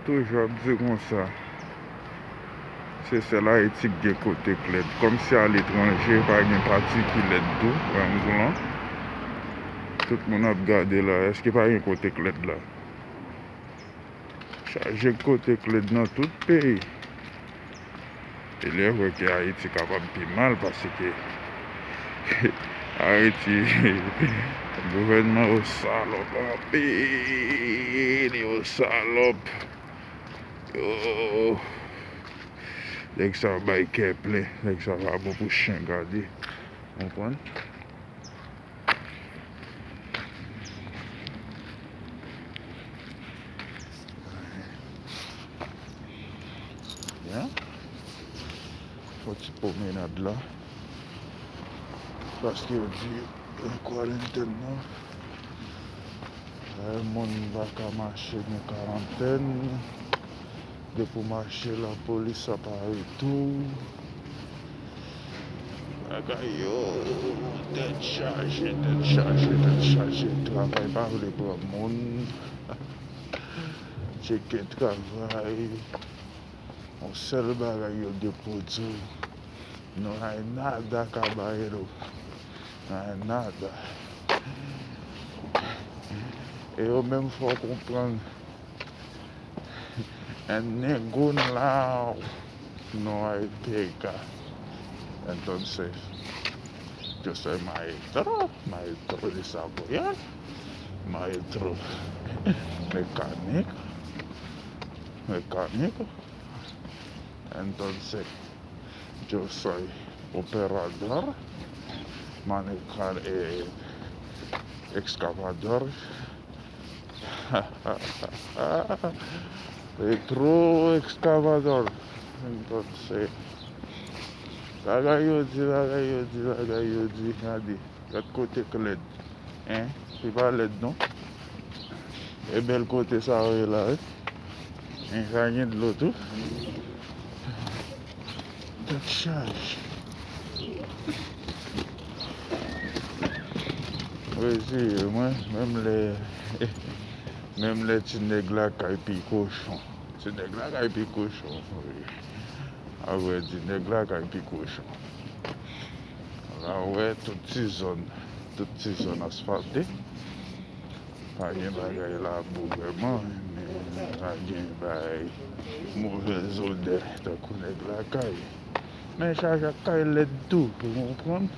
Toujou ap di kon sa. Se se la etik gen kote kled. Kom si al etranje, pa gen pati ki led tou. Wè mgoulan. Tout moun ap gade la. Eske pa gen kote kled la? Chaje kote kled nan tout peyi. E lè wè ki Haiti kapab pi mal. Pase ke Haiti gouvernement ou salop. Li ou salop. Yo. Dèk sa bay keple. Dèk sa va bo pou chen gade. Kompon? Ya? Foti promenade la. Paske yo di yon quarantaine nan. Moun baka mache nou quarantaine. De pou mache la polis apare tou. Bagay yo, tèt chaje. Travay pa vle pou moun. Cheke travay. On sel bagay yo depozo. Non hay nada caballero. Non hay nada. E yo menm fò kompran. En ningún lado no hay pega. Entonces, yo soy maestro de saborear, maestro mecánico. Entonces, yo soy operador, manejar excavador. Excavador. Entonces, bagay yo di, hadi, kat kote kled. Si pa led non? E bel kote sa we la, kanyen de l'autre. Dat charge. Oui, si, moi, même les petits nègres là qui pi cochon. Petits nègres là qui pi cochon. Oui. Ah ouais, petits nègres là qui pi cochon. Là ouais, toute ces zones asphaltées. Pas de bagaille là pour vraiment, mais pas de bagaille mauvaise odeur. Donc on est là caille. Mais charge à caille l'aide tout, vous comprenez?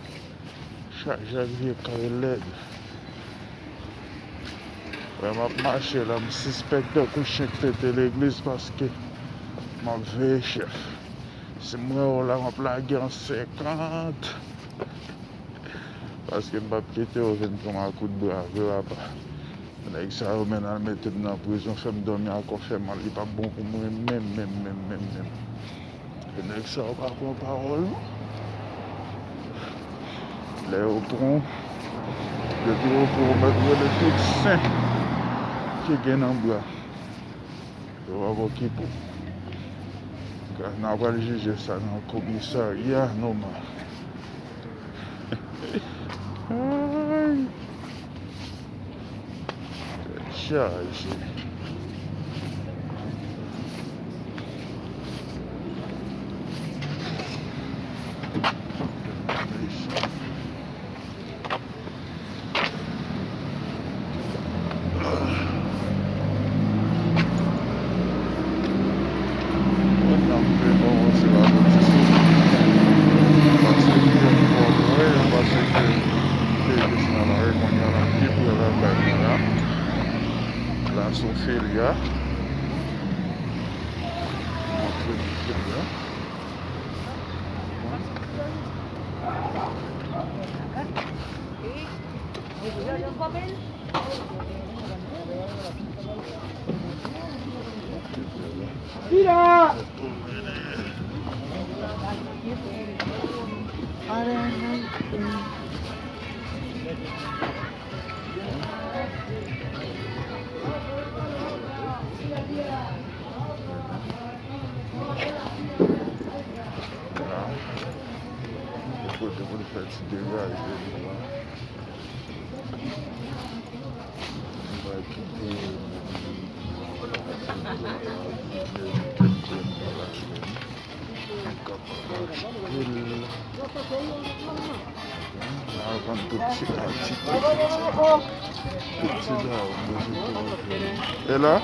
Charge à vie caille l'aide. Ouais, m'a marché là, je suspecte que je suis l'église parce que ma veille chef. C'est moi là, m'a plagué en 50. Parce que m'a quitté au vin comme un coup de bras, avec ça, on m'a mis dans la prison, fait me dormir encore, fait mal, il n'est pas bon pour moi, même. Et avec ça, on va prendre parole. Les au pont, le bureau pour mettre le tout saint. Qui gagne en bois. Je vais voir qui pour. On n'a pas juger ça dans le commissariat normal. Chargé. La Sofia. Mira. Depois de faire se dégager, vai quitter. Prendre tout petit là, tout petit là, et là?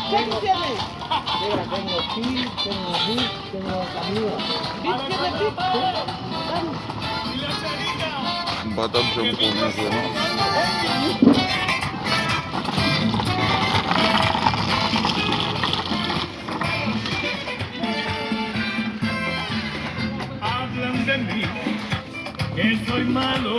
¿Qué tienes? Mira, tengo Pi, tengo Rick, tengo Camila. ¿Rick tiene Rick? Batam je me connais, non? Hablan de mí, que soy malo.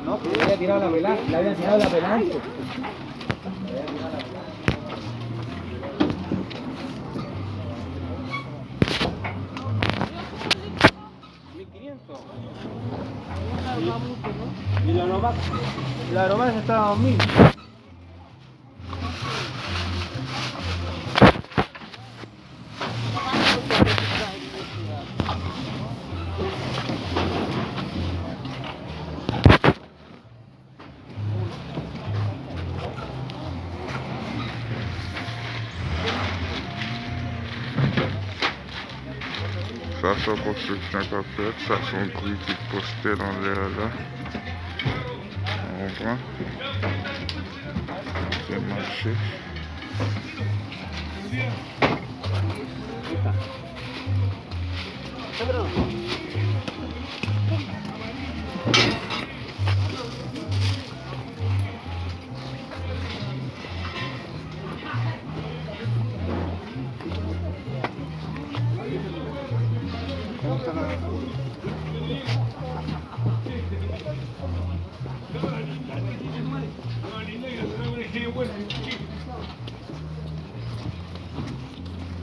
No, que le había tirado la pelada, le había tirado la pelada. Y la romana estaba a 2000. Ça, c'est construction qu'a fait. Ça, son prix qui est posté dans l'air là. On comprend? C'est marché.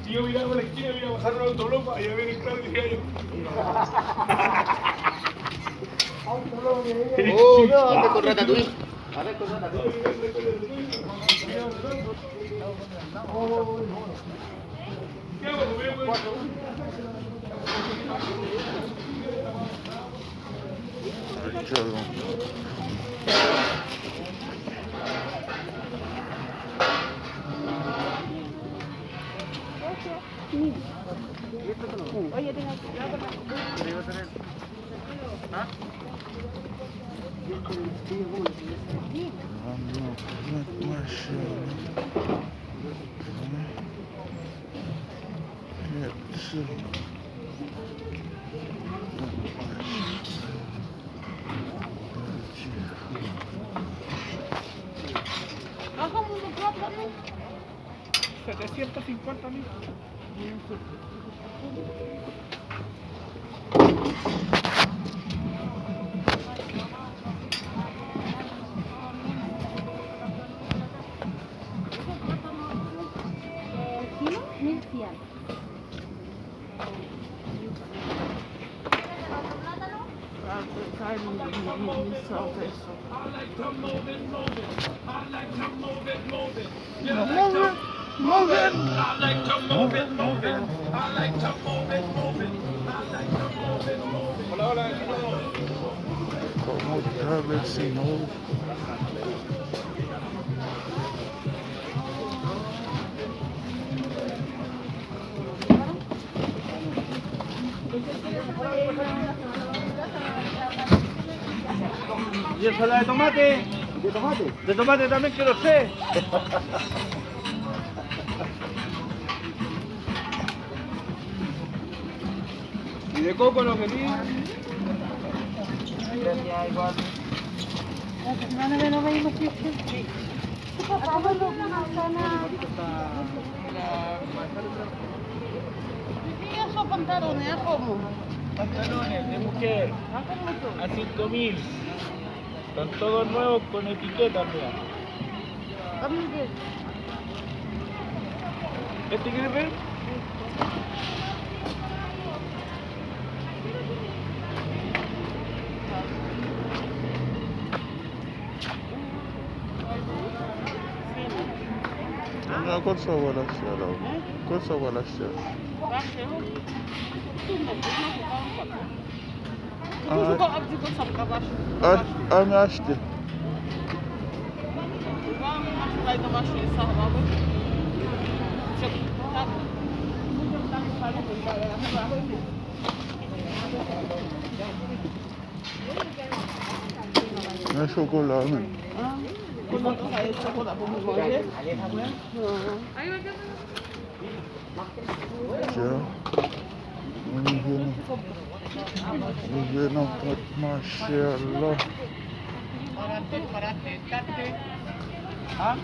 Y yo miraba a la esquina, iba a bajar la autoloma, y a ver el Claudio y dije yo. Oh, no, ande con Ratatouille. A ver con Ratatouille. ¿Qué hago? Oye, tengo ¿Bajamos un poco también? 750.000. Kilo, 1100. hola. ¿Cómo está vecino? ¿Y ensalada de tomate? ¿De tomate? De tomate también quiero sé. ¿Y de coco lo quería? Gracias, igual. La semana de no veíamos que sí. Papá, no, manzana. Sí, esos pantalones, ¿a cómo? Pantalones de mujer ¿A cómo son? a 5.000. Son todos nuevos con etiqueta, mira. A mí qué. ¿Este quieres ver? Ya cosa wala siya daw. Cosa wala siya. Bakit? Sundo, Ah, suko abdi ko sa kabash. Ami açtı. Вам машина до машини сахбабы. Çok tak. Ne şokola mı? Kung ito kayo sa kuda po mo siya. Ya. Yine maşallah. ¿Ah?